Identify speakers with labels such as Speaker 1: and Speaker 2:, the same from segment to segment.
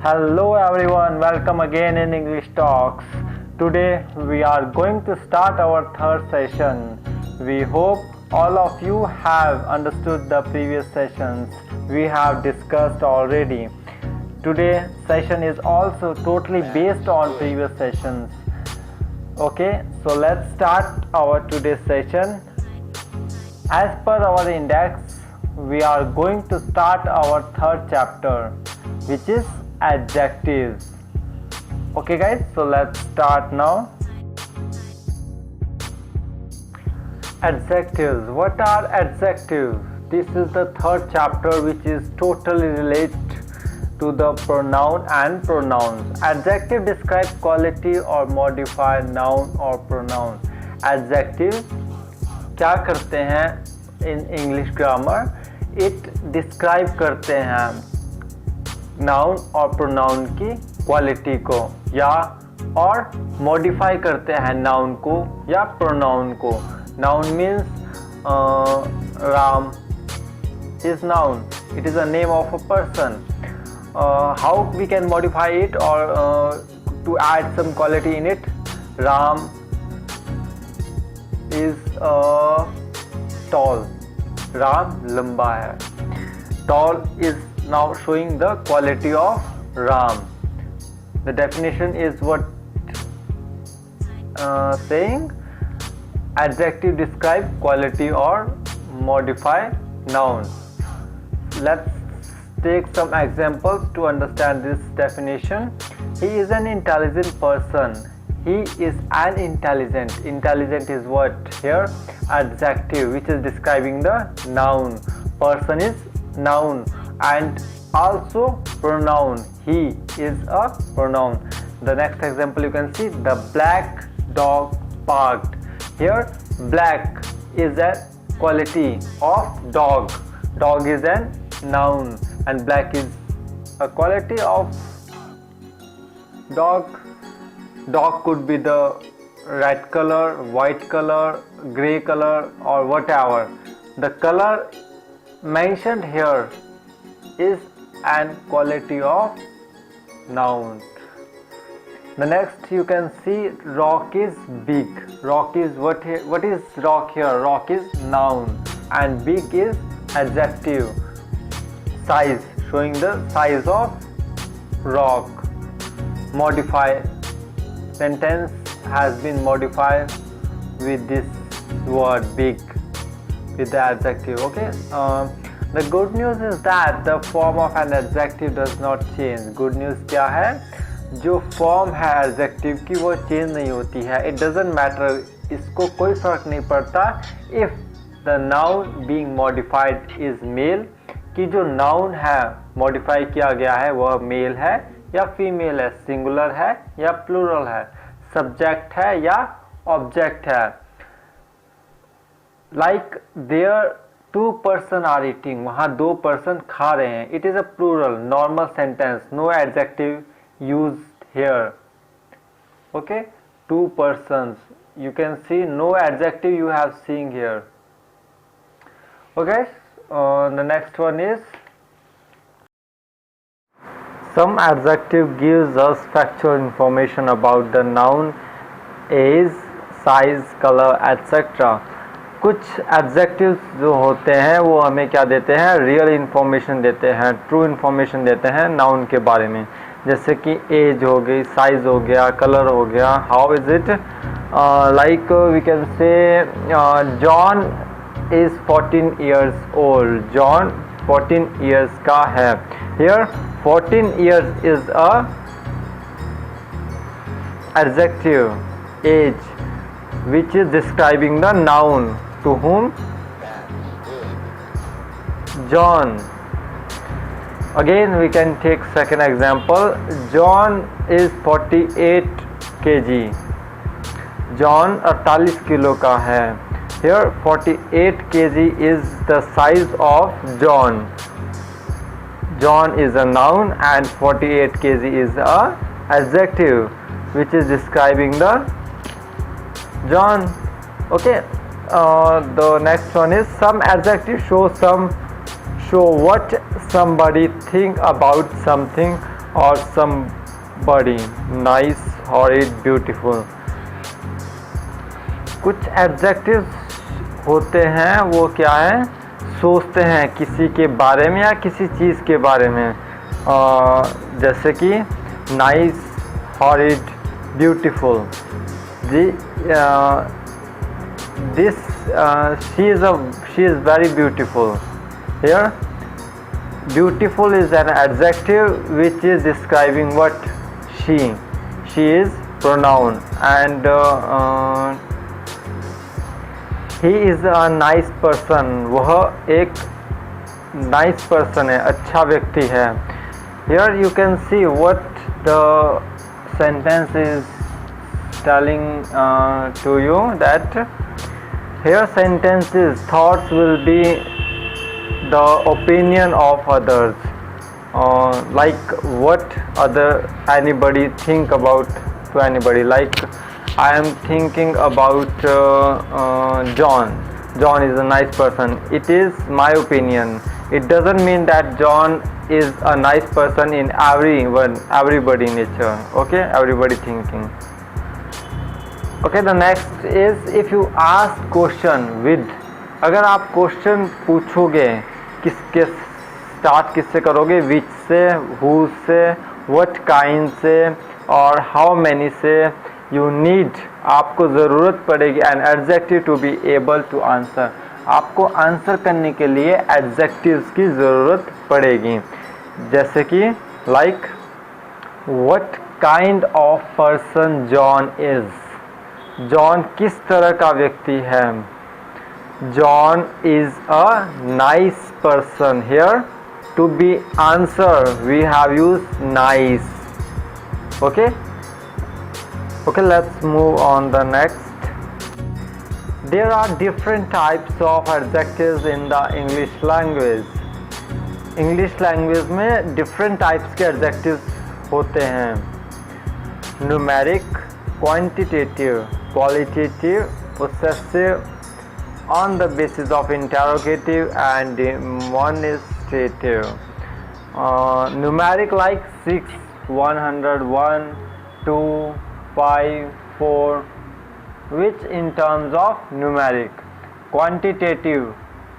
Speaker 1: Hello everyone, welcome again in English Talks. Today we are going to start our third session. We hope all of you have understood the previous sessions we have discussed already. Today's session is also totally based on previous sessions. Okay, so let's start our today's session. As per our index, we are going to start our third chapter, which is adjectives. Okay guys, so let's start now. Adjectives. What are adjectives? This is the third chapter which is totally related to the pronoun and pronouns. Adjective describe quality or modify noun or pronoun. Adjectives क्या करते हैं in English grammar? It describe करते हैं noun और pronoun की quality को या और मॉडिफाई करते हैं नाउन को या प्रोनाउन को. Noun means Ram is noun, it is a name of a person. How we can modify it और to add some quality in it. Ram is tall, Ram लंबा है. Tall is now showing the quality of Ram. The definition is what saying adjective describe quality or modify noun. Let's take some examples to understand this definition. He is an intelligent person. He is an intelligent. Intelligent is what here? Adjective which is describing the noun. Person is noun. And also pronoun, he is a pronoun. The next example you can see, the black dog barked. Here black is a quality of dog. Dog is a noun and black is a quality of dog. Dog could be the red color, white color, gray color or whatever. The color mentioned here is an quality of noun. The next you can see rock is big. Rock is what is rock here? Rock is noun and big is adjective. Size, showing the size of rock. Modify, sentence has been modified with this word big with the adjective. Okay. The good news is that the form of an adjective does not change. Good news क्या है? जो form है adjective की वो change नहीं होती है. It doesn't matter. इसको कोई फर्क नहीं पड़ता if the noun being modified is male, कि जो noun है modify किया गया है वह male है या female है, singular है या plural है, subject है या object है. Like there two person are eating, वहाँ दो person खा रहे हैं. It is a plural, normal sentence, no adjective used here. Okay, two persons. You can see no adjective you have seen here. Okay, the next one is some adjective gives us factual information about the noun, age, size, color, etc. कुछ adjectives जो होते हैं वो हमें क्या देते हैं? Real information देते हैं, ट्रू इन्फॉर्मेशन देते हैं नाउन के बारे में. जैसे कि एज हो गई, साइज हो गया, कलर हो गया. How is it? Like we can say John is 14 years old. John 14 years का है. Here 14 years is a adjective age which is describing the noun. To whom? John. Again we can take second example. John is 48 kg. John 48 kilo का है. Here 48 kg is the size of John. John is a noun and 48 kg is a adjective which is describing the John. Okay. The next one is some adjective show what somebody think about something or somebody, nice, horrid, beautiful. कुछ adjectives होते हैं वो क्या है, सोचते हैं किसी के बारे में या किसी चीज़ के बारे में, जैसे कि नाइस, हॉरिड, ब्यूटीफुल. जी this she is very beautiful. Here beautiful is an adjective which is describing what she is pronoun. And he is a nice person. वह एक nice person है, अच्छा व्यक्ति है. Here you can see what the sentence is telling to you, that here sentences, thoughts will be the opinion of others, like what anybody think about to anybody. Like I am thinking about John. John is a nice person. It is my opinion. It doesn't mean that John is a nice person in everybody nature. Okay, everybody thinking. Okay, the next is if you ask question with. अगर आप question पूछोगे, किसके start किससे करोगे, विच से, who से, what kind से और हाउ मैनी से, यू नीड, आपको ज़रूरत पड़ेगी an adjective to be able to answer. आपको आंसर करने के लिए एडजेक्टिव्स की ज़रूरत पड़ेगी. जैसे कि like what kind of person John is. John किस तरह का व्यक्ति है. John is a nice person. Here to be answer we have used nice. Okay, let's move on the next. There are different types of adjectives in the English language. English language में different types के adjectives होते हैं. Numeric, quantitative, qualitative, possessive, on the basis of interrogative, and demonstrative. Numeric like 6, 101, 2, 5, 4, which in terms of numeric. Quantitative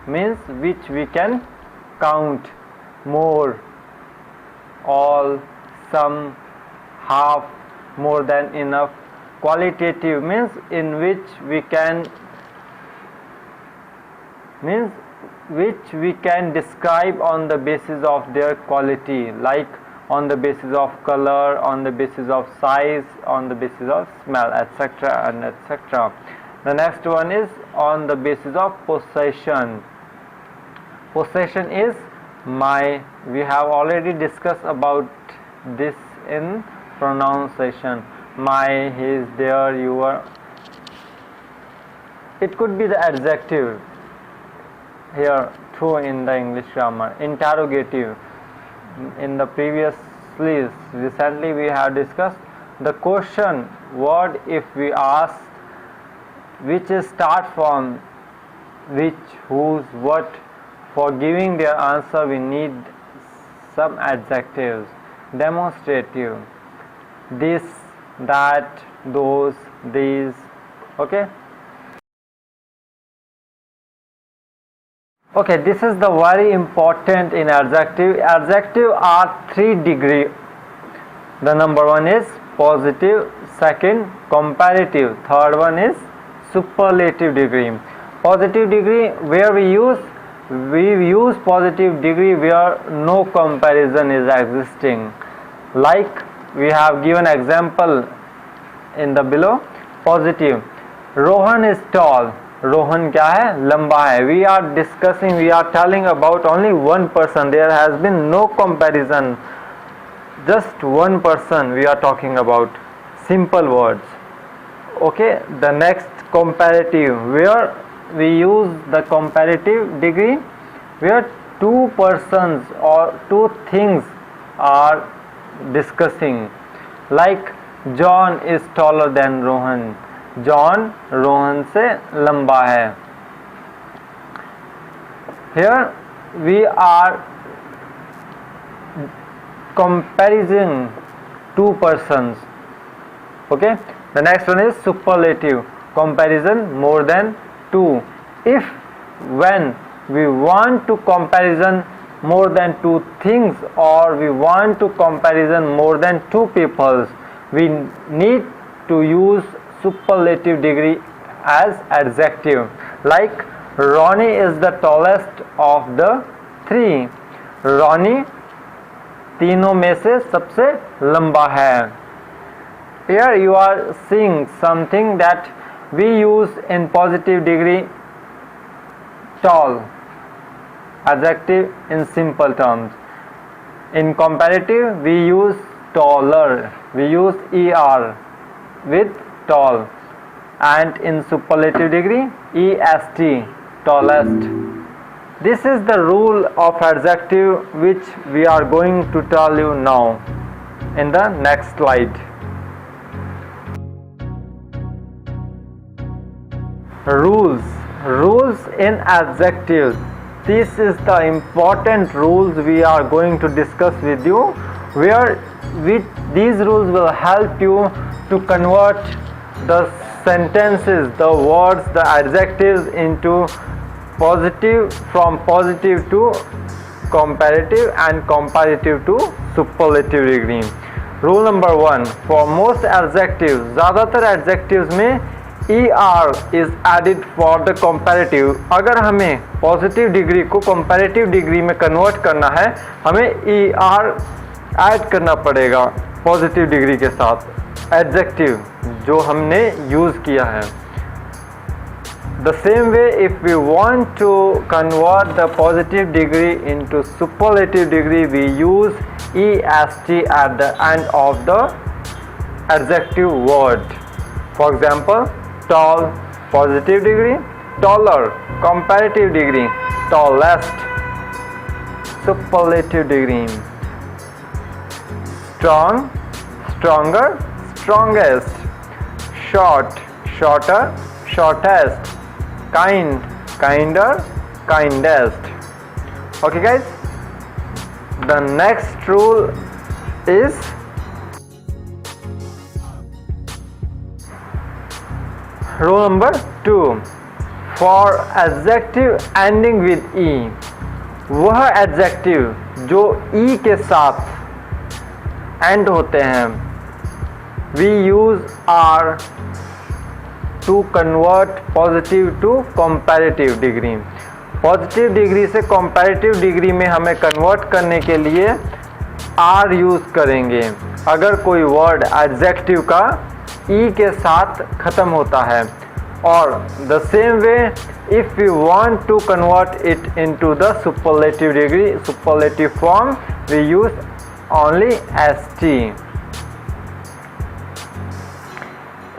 Speaker 1: means which we can count, more, all, some, half, more than enough. Qualitative means in which we can describe on the basis of their quality, like on the basis of color, on the basis of size, on the basis of smell, etc. and etc. The next one is on the basis of possession. Possession is my. We have already discussed about this in pronunciation. My, his, their, your. It could be the adjective here too in the English grammar. Interrogative, in the previous list recently we have discussed the question word. If we ask which is start from which, whose, what, for giving their answer we need some adjectives. Demonstrative, this, that, those, these. Okay, this is the very important in adjective. Adjective are 3 degree. The number 1 is positive, second comparative, third one is superlative degree. Positive degree, where we use positive degree where no comparison is existing. Like we have given example in the below. Positive, Rohan is tall. Rohan क्या है, लंबा है. We are discussing, we are telling about only one person. There has been no comparison, just one person we are talking about. Simple words. Okay, the next comparative, where we use the comparative degree where 2 persons or 2 things are discussing. Like John is taller than Rohan. John Rohan से लंबा है. Here we are comparison two persons. Okay, the next one is superlative, comparison more than two. If when we want to comparison more than two things, or we want to comparison more than two peoples, we need to use superlative degree as adjective. Like Ronnie is the tallest of the three. Ronnie तीनों में से सबसे लंबा है. Here you are seeing something that we use in positive degree, tall, adjective in simple terms. In comparative we use taller, we use er with tall, and in superlative degree est, tallest. This is the rule of adjective which we are going to tell you now in the next slide. Rules in adjectives. This is the important rules we are going to discuss with you, where these rules will help you to convert the sentences, the words, the adjectives into positive, from positive to comparative and comparative to superlative degree. Rule number 1, for most adjectives, ज़्यादातर adjectives में er is added for the comparative. अगर हमें positive degree को comparative degree में convert करना है, हमें er add करना पड़ेगा पॉजिटिव डिग्री के साथ एडजेक्टिव जो हमने यूज़ किया है. The same way, if we want to convert the positive degree into superlative degree, we use est at the end of the adjective word. For example, tall, positive degree; taller, comparative degree; tallest, superlative degree; strong, stronger, strongest; short, shorter, shortest; kind, kinder, kindest. Okay guys, the next rule is rule number 2. For adjective ending with e, वह adjective जो e के साथ end होते हैं, we use are to convert positive to comparative degree. Positive degree से comparative degree में हमें convert करने के लिए आर यूज़ करेंगे अगर कोई वर्ड एडजेक्टिव का ई के साथ ख़त्म होता है. और the same way if you want to convert it into the superlative degree, superlative form, we use only S T.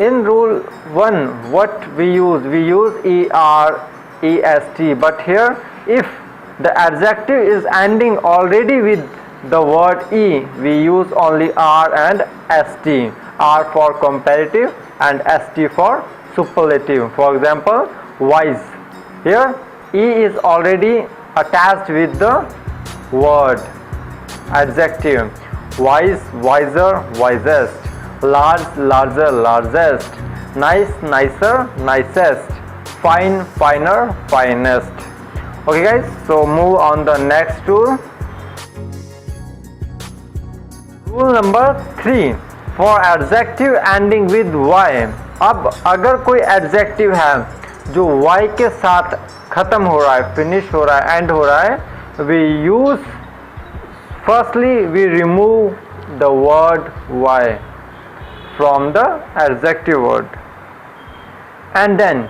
Speaker 1: In rule 1, what we use er, est, but here if the adjective is ending already with the word e, we use only r and st, r for comparative and st for superlative. For example, wise, here e is already attached with the word adjective. Wise, wiser, wisest. Large, larger, largest. Nice, nicer, nicest. Fine, finer, finest. Okay guys, so move on the next rule. Rule number 3, for adjective ending with y. अब अगर कोई adjective है जो y के साथ ख़त्म हो रहा है, फिनिश हो रहा है, एंड हो रहा है, we use, firstly we remove the word y from the adjective word, and then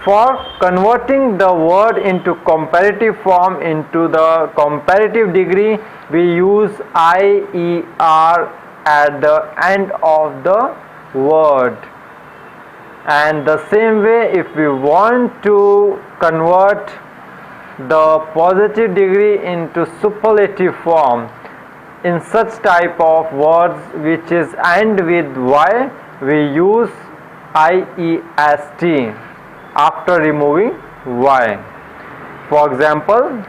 Speaker 1: for converting the word into comparative form, into the comparative degree, we use IER at the end of the word. And the same way, if we want to convert the positive degree into superlative form, in such type of words which is end with y, we use IEST after removing y. For example,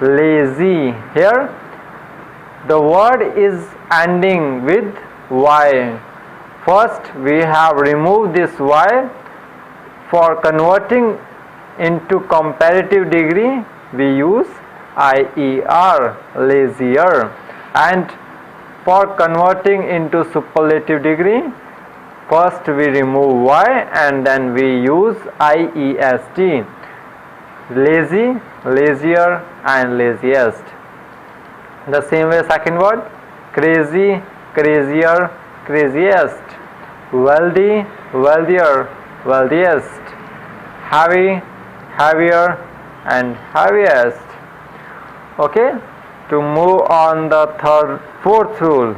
Speaker 1: lazy, here the word is ending with y. First we have removed this y. For converting into comparative degree we use IER, lazier, and for converting into superlative degree first we remove y and then we use IEST, lazy, lazier, and laziest. The same way second word, crazy, crazier, craziest, wealthy, wealthier, wealthiest, heavy, heavier, and heaviest. Okay, to move on the fourth rule.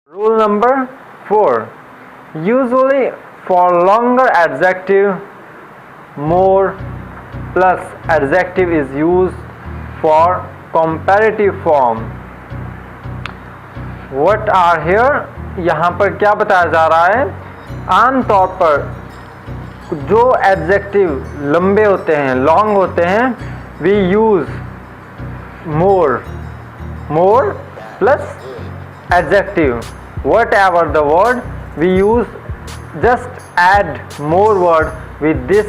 Speaker 1: Rule number 4. Usually for longer adjective, more plus adjective is used for comparative form. What are here? यहाँ पर क्या बताया जा रहा है? आम तौर पर जो एडजेक्टिव लंबे होते हैं, लॉन्ग होते हैं, we use more plus adjective. Whatever the word we use just add more word with this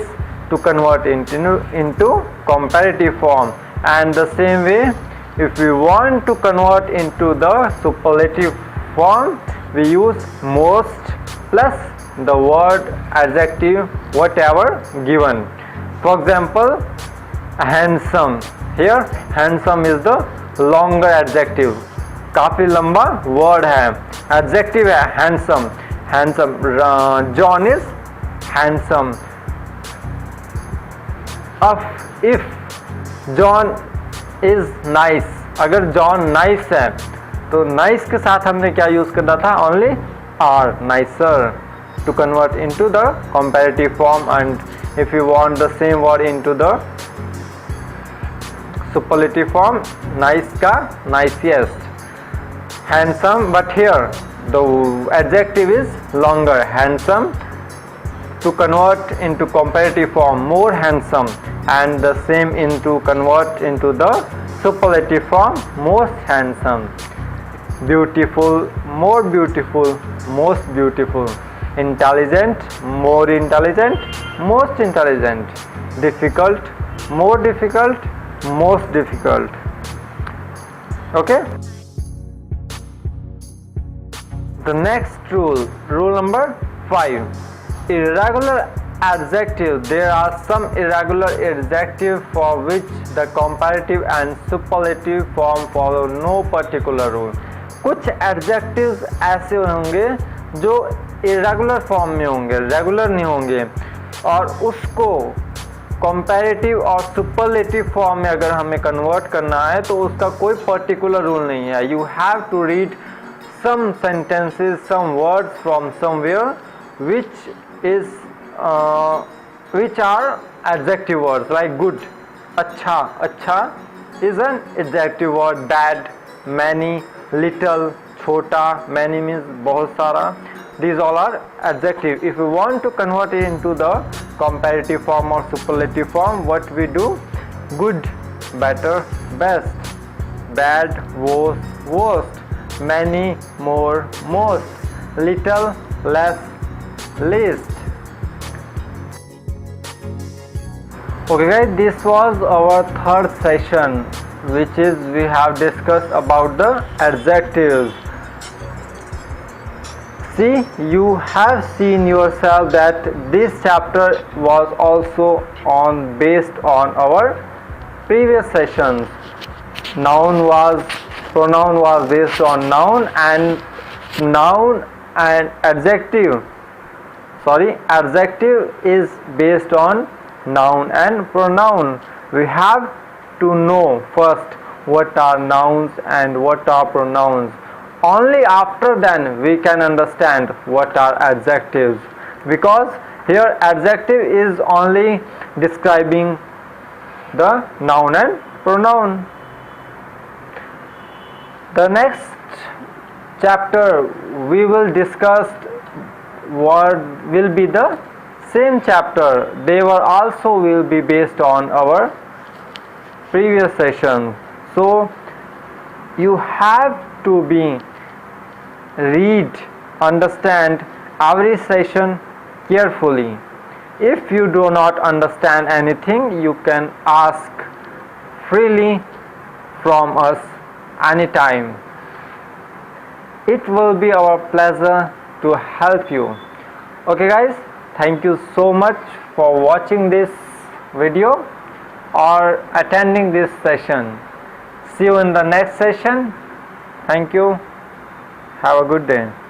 Speaker 1: to convert into comparative form. And the same way, if we want to convert into the superlative form, we use most plus the word adjective whatever given. For example, handsome. Here handsome is the longer adjective, काफी लंबा word है. Adjective है handsome. John is handsome. If John is nice, अगर John nice है तो nice के साथ हमने क्या यूज करना था? Only are, nicer, to convert into the comparative form. And if you want the same word into the superlative form, nice का nicest, handsome, but here the adjective is longer, handsome, to convert into comparative form, more handsome, and the same into convert into the superlative form, most handsome. Beautiful, more beautiful, most beautiful. Intelligent, more intelligent, most intelligent. Difficult, more difficult, most difficult. Okay? The next rule number 5. Irregular adjective. There are some irregular adjective for which the comparative and superlative form follow no particular rule. कुछ adjectives ऐसे होंगे जो irregular form में होंगे, regular नहीं होंगे, और उसको comparative और superlative form में अगर हमें convert करना है तो उसका कोई particular rule नहीं है. You have to read some sentences, some words from somewhere which are adjective words like good, अच्छा is an adjective word. Bad, many, little, chota, many means बहुत सारा. These all are adjective. If we want to convert it into the comparative form or superlative form, what we do? Good, better, best, bad, worst, many, more, most, little, less, least. Okay guys, this was our third session, which is we have discussed about the adjectives. See, you have seen yourself that this chapter was also based on our previous sessions. Pronoun was based on noun and adjective is based on noun and pronoun. We have to know first what are nouns and what are pronouns. Only after then we can understand what are adjectives, because here adjective is only describing the noun and pronoun. The next chapter we will discuss what will be the same chapter. They will be based on our previous session. So You have to be read, understand every session carefully. If you do not understand anything, you can ask freely from us anytime. It will be our pleasure to help you. Okay guys, thank you so much for watching this video or attending this session. See you in the next session. Thank you. Have a good day.